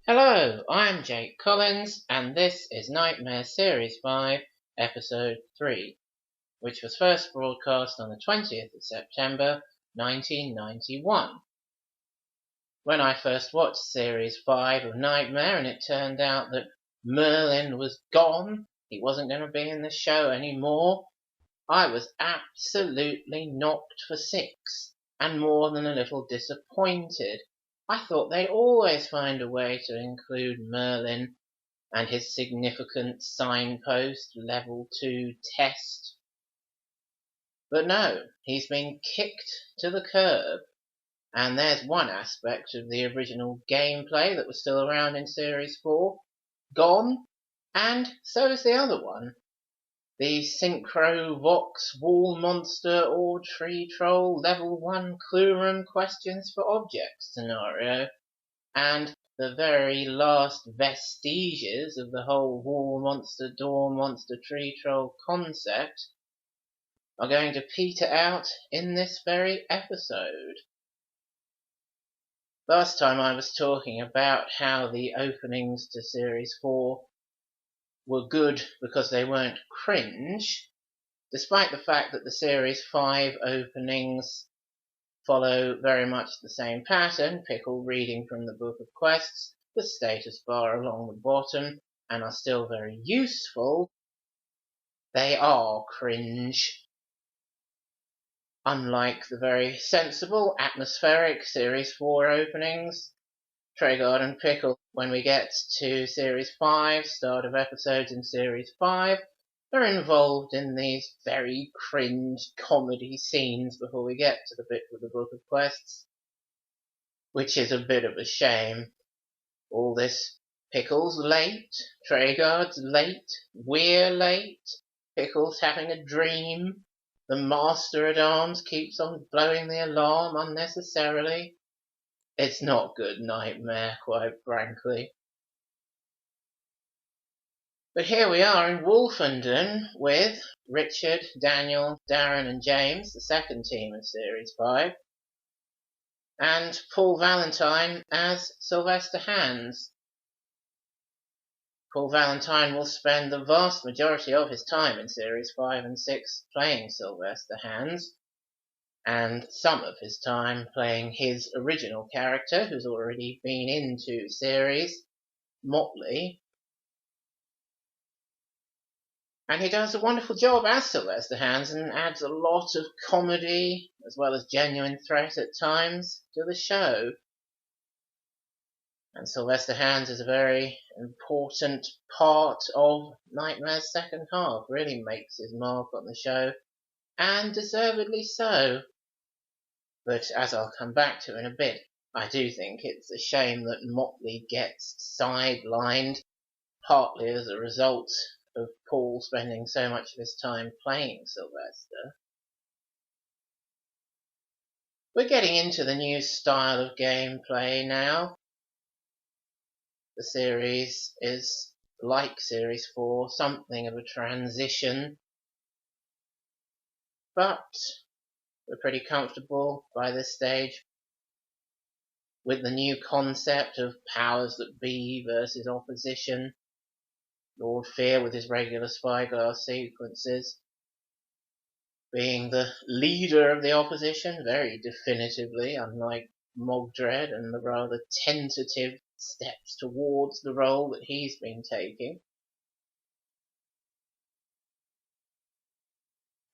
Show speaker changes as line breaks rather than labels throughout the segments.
Hello, I'm Jake Collins, and this is Knightmare Series 5, Episode 3, which was first broadcast on the 20th of September 1991. When I first watched Series 5 of Knightmare and it turned out that Merlin was gone, he wasn't going to be in the show anymore, I was absolutely knocked for six, and more than a little disappointed. I thought they'd always find a way to include Merlin and his significant signpost level 2 test. But no, he's been kicked to the curb, and there's one aspect of the original gameplay that was still around in Series 4 gone, and so is the other one. The Synchro Vox Wall Monster or Tree Troll Level 1 Clue Room Questions for Objects scenario, and the very last vestiges of the whole Wall Monster, Door Monster, Tree Troll concept are going to peter out in this very episode. Last time I was talking about how the openings to Series 4 were good because they weren't cringe, despite the fact that the Series 5 openings follow very much the same pattern, Pickle reading from the Book of Quests, the status bar along the bottom, and are still very useful. They are cringe. Unlike the very sensible, atmospheric Series 4 openings, Tregard and Pickle, when we get to Series 5, start of episodes in Series 5, are involved in these very cringe comedy scenes before we get to the bit with the Book of Quests, which is a bit of a shame. All this Pickle's late, Tregard's late, we're late, Pickle's having a dream, the Master-at-Arms keeps on blowing the alarm unnecessarily. It's not good Knightmare, quite frankly. But here we are in Wolfenden with Richard, Daniel, Darren and James, the second team of Series 5, and Paul Valentine as Sylvester Hands. Paul Valentine will spend the vast majority of his time in Series 5 and 6 playing Sylvester Hands, and some of his time playing his original character, who's already been into series, Motley. And he does a wonderful job as Sylvester Hands and adds a lot of comedy, as well as genuine threat at times, to the show. And Sylvester Hands is a very important part of Knightmare's second half, really makes his mark on the show, and deservedly so. But as I'll come back to in a bit, I do think it's a shame that Motley gets sidelined, partly as a result of Paul spending so much of his time playing Sylvester. We're getting into the new style of gameplay now. The series is, like Series 4, something of a transition, but we're pretty comfortable by this stage with the new concept of powers that be versus opposition. Lord Fear with his regular spyglass sequences being the leader of the opposition very definitively, unlike Mogdred and the rather tentative steps towards the role that he's been taking.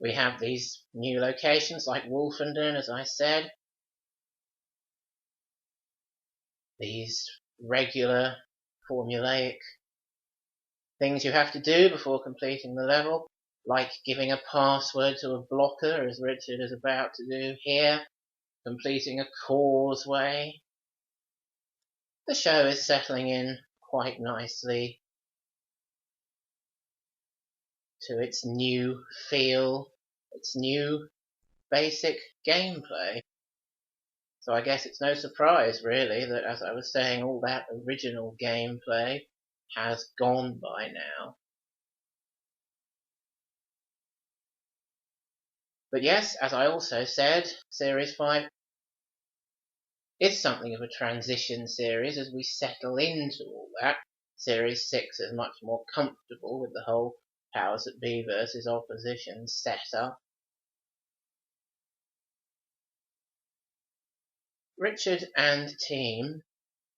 We have these new locations like Wolfenden, as I said, these regular formulaic things you have to do before completing the level, like giving a password to a blocker, as Richard is about to do here, completing a causeway. The show is settling in quite nicely to its new feel, its new basic gameplay. So I guess it's no surprise, really, that, as I was saying, all that original gameplay has gone by now. But yes, as I also said, Series 5 is something of a transition series as we settle into all that. Series 6 is much more comfortable with the whole powers that be versus opposition setup. Richard and team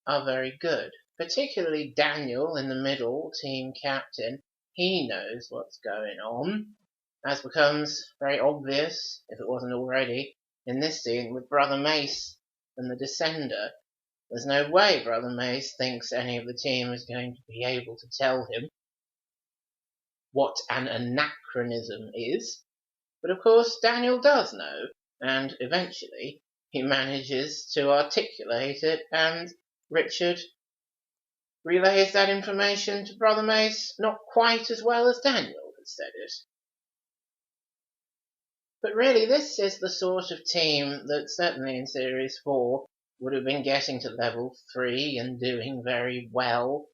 are very good, particularly Daniel in the middle, team captain. He knows what's going on, as becomes very obvious, if it wasn't already, in this scene with Brother Mace and the Descender. There's no way Brother Mace thinks any of the team is going to be able to tell him what an anachronism is, but of course Daniel does know, and eventually he manages to articulate it, and Richard relays that information to Brother Mace not quite as well as Daniel had said it. But really, this is the sort of team that certainly in Series 4 would have been getting to level 3 and doing very well.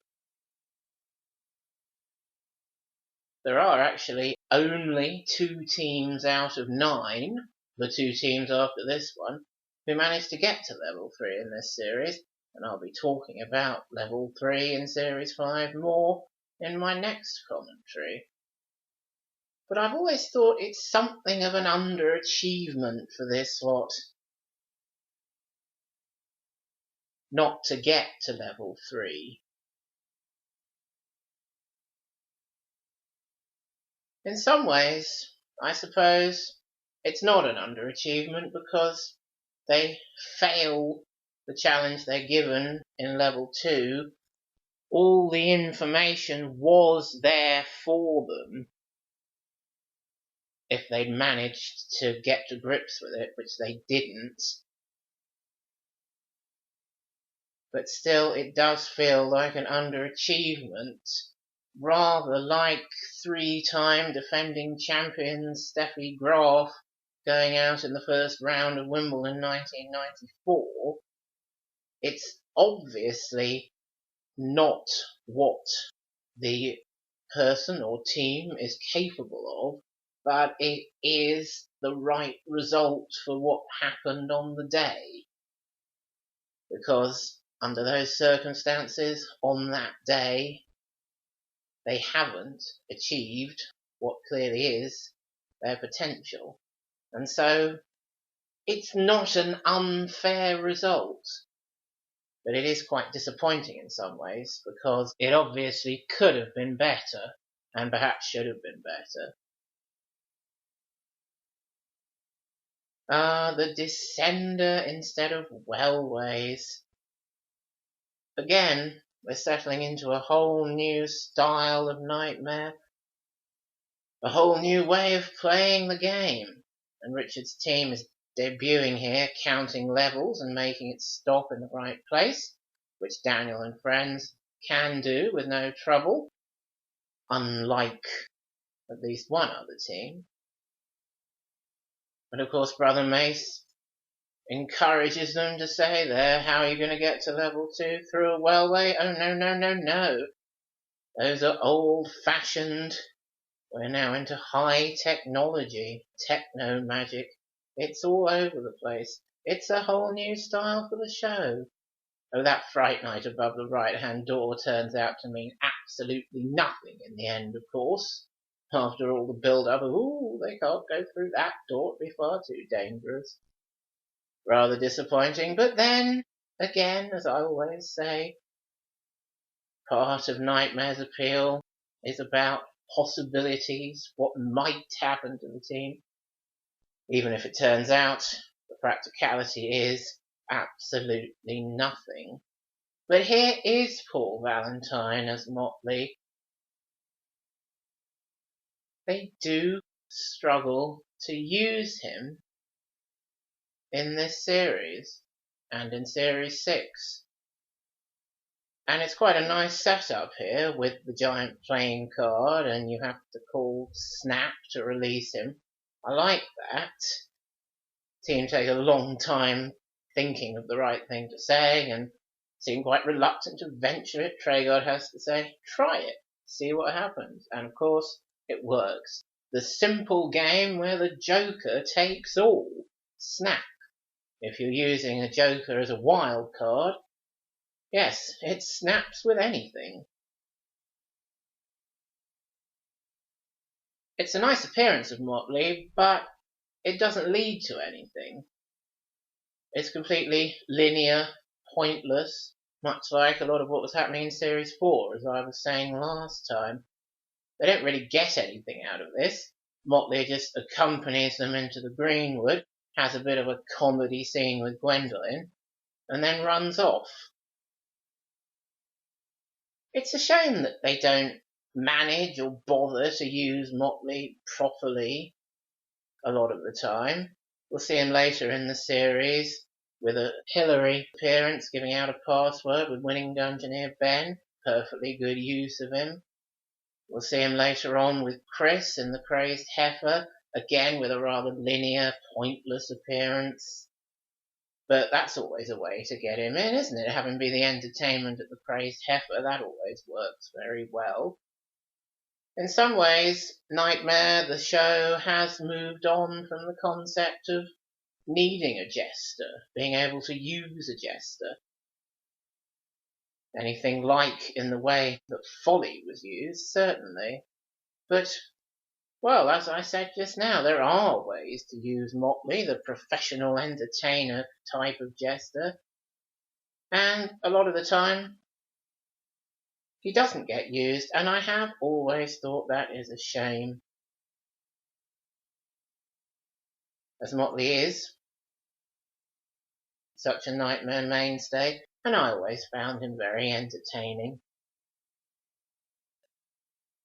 There are actually only 2 teams out of 9, the 2 teams after this one, who managed to get to level 3 in this series, and I'll be talking about level 3 in Series 5 more in my next commentary. But I've always thought it's something of an underachievement for this lot not to get to level 3. In some ways, I suppose, it's not an underachievement because they fail the challenge they're given in level 2. All the information was there for them if they'd managed to get to grips with it, which they didn't. But still, it does feel like an underachievement, rather like 3-time defending champion Steffi Graf going out in the first round of Wimbledon 1994. It's obviously not what the person or team is capable of, but it is the right result for what happened on the day. Because under those circumstances, on that day, they haven't achieved what clearly is their potential. And so, it's not an unfair result. But it is quite disappointing in some ways, because it obviously could have been better, and perhaps should have been better. The Descender instead of Wellways. Again, we're settling into a whole new style of Knightmare, a whole new way of playing the game, and Richard's team is debuting here, counting levels and making it stop in the right place, which Daniel and friends can do with no trouble, unlike at least one other team. But of course Brother Mace encourages them to say there, how are you going to get to level 2 through a wellway? Oh no, no, no, no. Those are old-fashioned. We're now into high technology, techno magic. It's all over the place. It's a whole new style for the show. Oh, that fright night above the right-hand door turns out to mean absolutely nothing in the end, of course. After all the build-up of, ooh, they can't go through that door, it'd be far too dangerous. Rather disappointing, but then, again, as I always say, part of Knightmare's appeal is about possibilities, what might happen to the team. Even if it turns out the practicality is absolutely nothing. But here is Paul Valentine as Motley. They do struggle to use him in this series and in Series 6. And it's quite a nice setup here with the giant playing card, and you have to call Snap to release him. I like that. Team take a long time thinking of the right thing to say and seem quite reluctant to venture it. Traegod has to say, try it, see what happens. And of course, it works. The simple game where the Joker takes all. Snap. If you're using a Joker as a wild card, yes, it snaps with anything. It's a nice appearance of Motley, but it doesn't lead to anything. It's completely linear, pointless, much like a lot of what was happening in Series 4, as I was saying last time. They don't really get anything out of this. Motley just accompanies them into the Greenwood, has a bit of a comedy scene with Gwendolyn, and then runs off. It's a shame that they don't manage or bother to use Motley properly a lot of the time. We'll see him later in the series with a Hillary appearance giving out a password with winning Dungeoneer Ben. Perfectly good use of him. We'll see him later on with Chris in the Crazed Heifer, again with a rather linear, pointless appearance. But that's always a way to get him in, isn't it? Having been the entertainment at the Crazed Heifer, that always works very well. In some ways, Knightmare, the show, has moved on from the concept of needing a jester, being able to use a jester. Anything like in the way that Folly was used, certainly. But, well, as I said just now, there are ways to use Motley, the professional entertainer type of jester. And a lot of the time, he doesn't get used, and I have always thought that is a shame. As Motley is such a Knightmare mainstay, and I always found him very entertaining.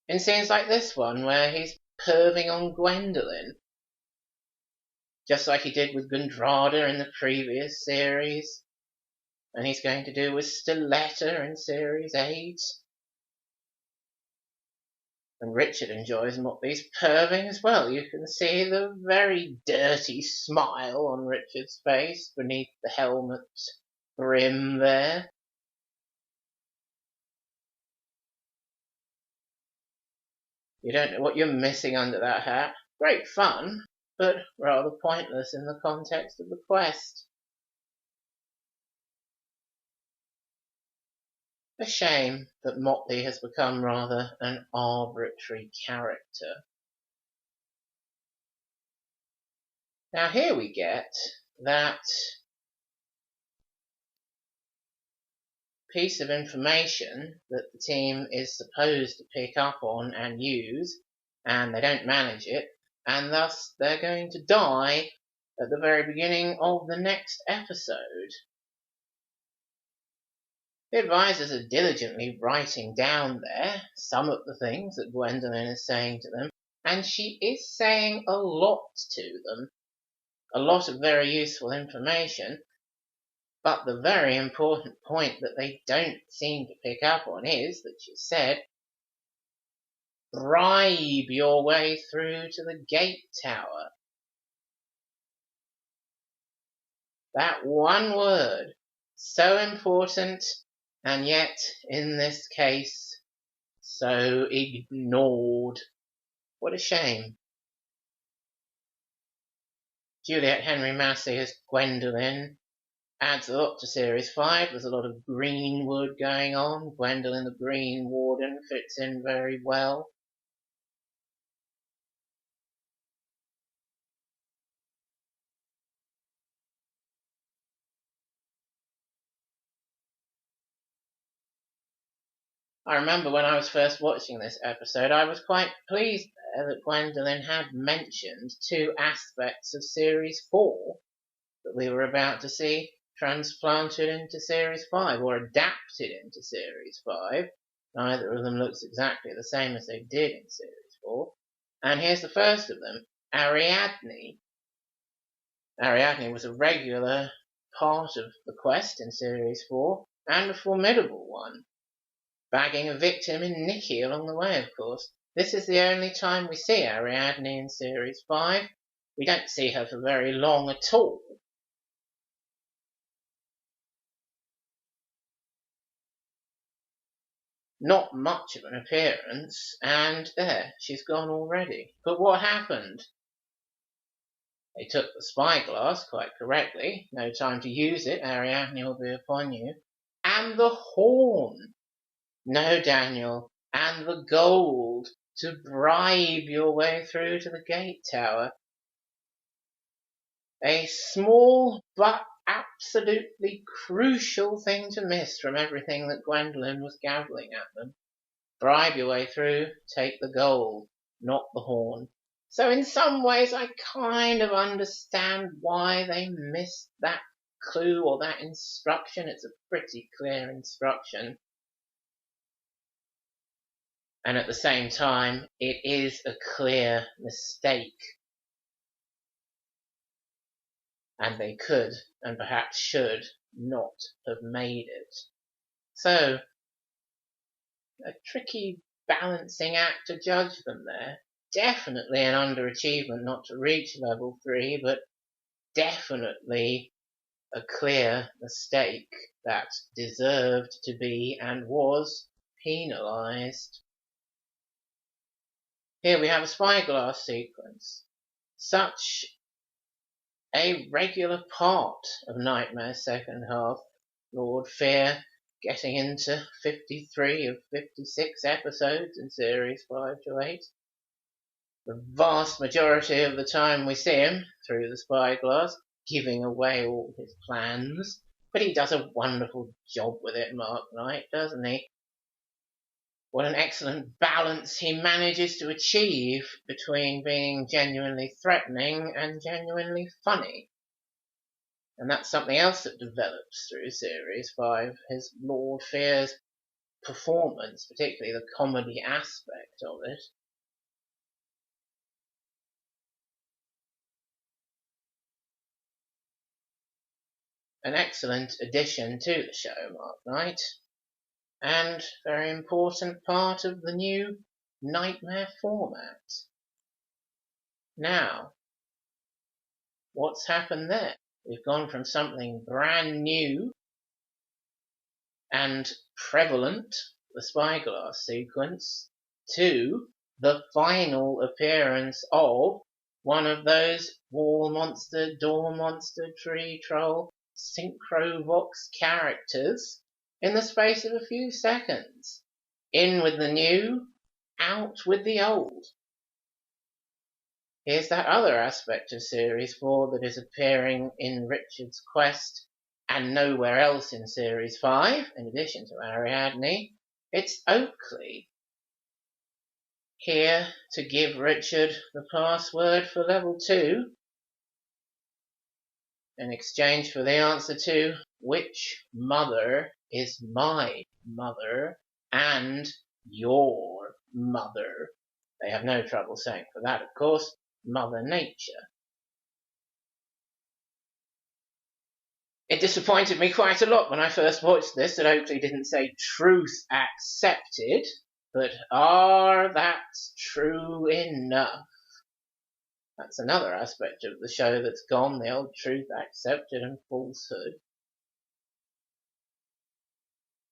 In scenes like this one, where he's perving on Gwendolyn, just like he did with Gundrada in the previous series, and he's going to do with Stiletta in Series 8. And Richard enjoys Motley's perving as well. You can see the very dirty smile on Richard's face beneath the helmet brim there. You don't know what you're missing under that hat. Great fun, but rather pointless in the context of the quest. A shame that Motley has become rather an arbitrary character. Now here we get that piece of information that the team is supposed to pick up on and use, and they don't manage it, and thus they're going to die at the very beginning of the next episode. The advisors are diligently writing down there some of the things that Gwendolyn is saying to them, and she is saying a lot to them. A lot of very useful information, but the very important point that they don't seem to pick up on is that she said, bribe your way through to the gate tower. That one word, so important, and yet, in this case, so ignored. What a shame. Juliet Henry Massey as Gwendolyn adds a lot to Series 5. There's a lot of Greenwood going on. Gwendolyn the Green Warden fits in very well. I remember when I was first watching this episode, I was quite pleased there that Gwendolyn had mentioned two aspects of Series 4 that we were about to see transplanted into Series 5, or adapted into Series 5. Neither of them looks exactly the same as they did in Series 4. And here's the first of them, Ariadne. Ariadne was a regular part of the quest in Series 4, and a formidable one, bagging a victim in Nikki along the way, of course. This is the only time we see Ariadne in Series 5. We don't see her for very long at all. Not much of an appearance, and there, she's gone already. But what happened? They took the spyglass, quite correctly. No time to use it, Ariadne will be upon you. And the horn. No, Daniel. And the gold to bribe your way through to the gate tower. A small but absolutely crucial thing to miss from everything that Gwendolen was gabbling at them. Bribe your way through, take the gold, not the horn. So in some ways I kind of understand why they missed that clue or that instruction. It's a pretty clear instruction. And at the same time, it is a clear mistake. And they could, and perhaps should, not have made it. So, a tricky balancing act to judge them there. Definitely an underachievement not to reach level 3, but definitely a clear mistake that deserved to be and was penalised. Here we have a spyglass sequence. Such a regular part of Knightmare's second half. Lord Fear getting into 53 of 56 episodes in series 5 to 8. The vast majority of the time we see him through the spyglass, giving away all his plans. But he does a wonderful job with it, Mark Knight, doesn't he? What an excellent balance he manages to achieve between being genuinely threatening and genuinely funny. And that's something else that develops through Series 5, his Lord Fear's performance, particularly the comedy aspect of it. An excellent addition to the show, Mark Knight, and very important part of the new Knightmare format. Now, what's happened there? We've gone from something brand new and prevalent, the spyglass sequence, to the final appearance of one of those wall monster, door monster, tree troll, synchrovox characters in the space of a few seconds. In with the new, out with the old. Here's that other aspect of Series 4 that is appearing in Richard's quest and nowhere else in Series 5, in addition to Ariadne. It's Oakley, here to give Richard the password for level 2 in exchange for the answer to which mother is my mother and your mother. They have no trouble saying for that, of course, Mother Nature. It disappointed me quite a lot when I first watched this that Oakley didn't say truth accepted, but that's true enough. That's another aspect of the show that's gone, the old truth accepted and falsehood.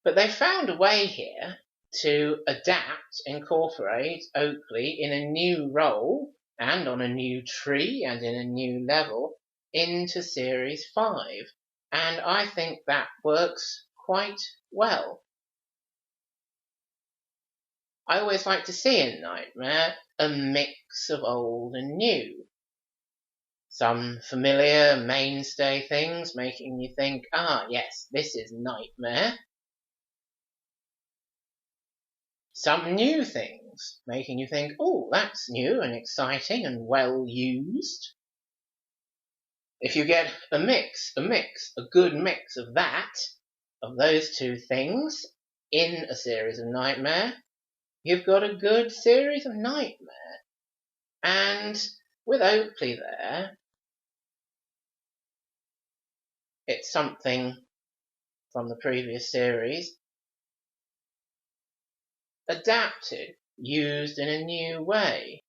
But they found a way here to adapt, incorporate Oakley in a new role and on a new tree and in a new level into Series 5. And I think that works quite well. I always like to see in Knightmare a mix of old and new. Some familiar mainstay things making you think, yes, this is Knightmare. Some new things making you think, that's new and exciting and well used. If you get a good mix of that, of those two things, in a series of Knightmare, you've got a good series of Knightmare. And with Oakley there, it's something from the previous series, adapted, used in a new way.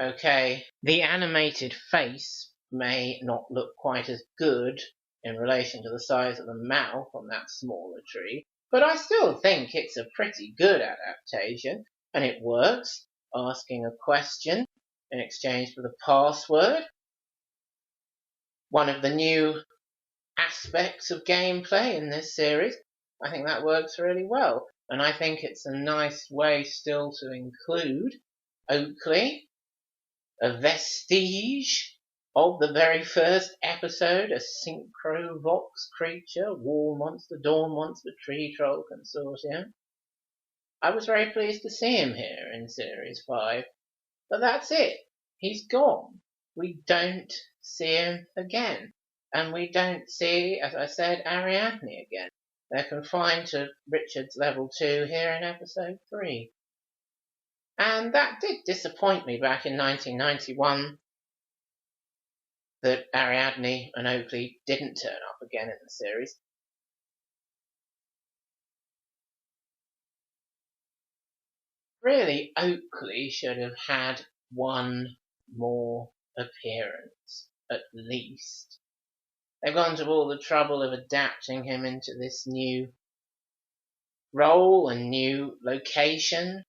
Okay, the animated face may not look quite as good in relation to the size of the mouth on that smaller tree, but I still think it's a pretty good adaptation, and it works, asking a question in exchange for the password. One of the new aspects of gameplay in this series. I think that works really well, and I think it's a nice way still to include Oakley, a vestige of the very first episode, a Synchrovox creature, wall monster, dawn monster, tree troll consortium. I was very pleased to see him here in Series 5, but that's it. He's gone. We don't see him again. And we don't see, as I said, Ariadne again. They're confined to Richard's level 2 here in episode 3. And that did disappoint me back in 1991, that Ariadne and Oakley didn't turn up again in the series. Really, Oakley should have had one more appearance, at least. They've gone to all the trouble of adapting him into this new role and new location,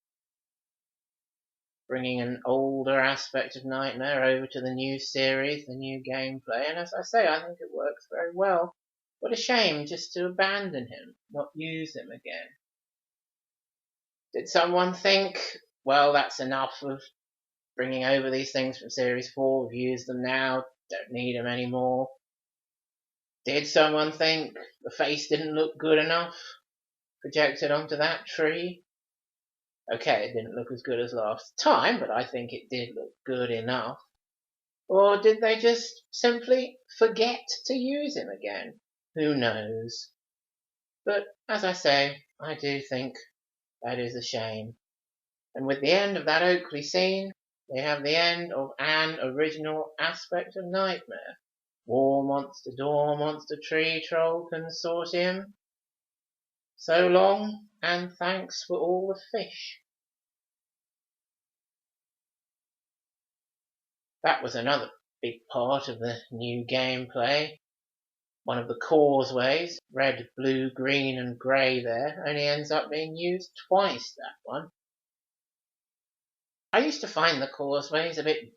bringing an older aspect of Knightmare over to the new series, the new gameplay, and as I say, I think it works very well. What a shame just to abandon him, not use him again. Did someone think, well, that's enough of bringing over these things from Series 4, we've used them now, don't need them anymore? Did someone think the face didn't look good enough projected onto that tree? Okay, it didn't look as good as last time, but I think it did look good enough. Or did they just simply forget to use him again? Who knows? But as I say, I do think that is a shame. And with the end of that Oakley scene, they have the end of an original aspect of Knightmare. War monster, dawn monster, tree troll consortium. So long, and thanks for all the fish. That was another big part of the new gameplay. One of the causeways, red, blue, green and grey there, only ends up being used twice, that one. I used to find the causeways a bit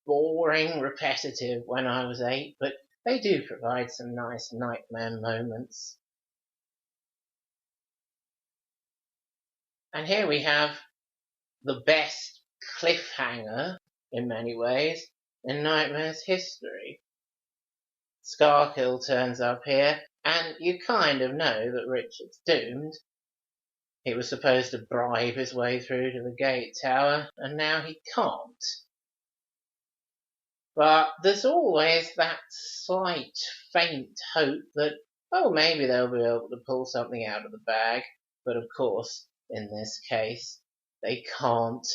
boring, repetitive when I was 8, but they do provide some nice Knightmare moments. And here we have the best cliffhanger, in many ways, in Knightmare's history. Skarkill turns up here, and you kind of know that Richard's doomed. He was supposed to bribe his way through to the gate tower, and now he can't. But there's always that slight, faint hope that, oh, maybe they'll be able to pull something out of the bag. But of course, in this case, they can't.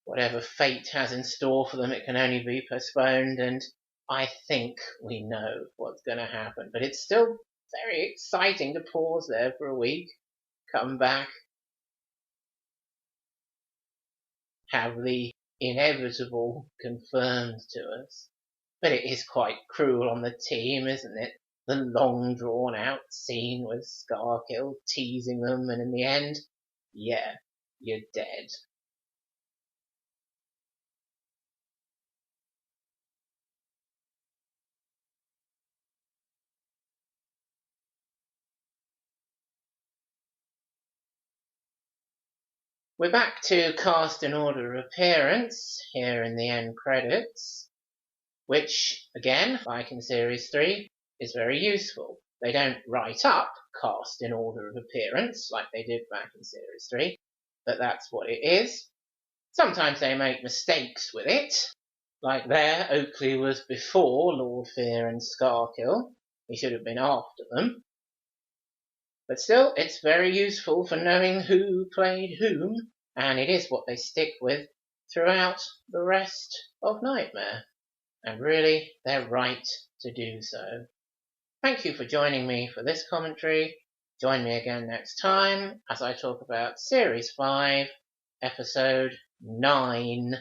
Whatever fate has in store for them, it can only be postponed, and I think we know what's going to happen. But it's still very exciting to pause there for a week, come back, have the inevitable confirmed to us. But it is quite cruel on the team, isn't it? The long drawn out scene with Skarkill teasing them, and in the end, yeah, you're dead. We're back to cast in order of appearance here in the end credits, which, again, like in Series 3, is very useful. They don't write up cast in order of appearance like they did back in Series 3, but that's what it is. Sometimes they make mistakes with it, like there, Oakley was before Lord Fear and Skarkill. He should have been after them. But still, it's very useful for knowing who played whom, and it is what they stick with throughout the rest of Knightmare. And really, they're right to do so. Thank you for joining me for this commentary. Join me again next time as I talk about Series 5, Episode 9.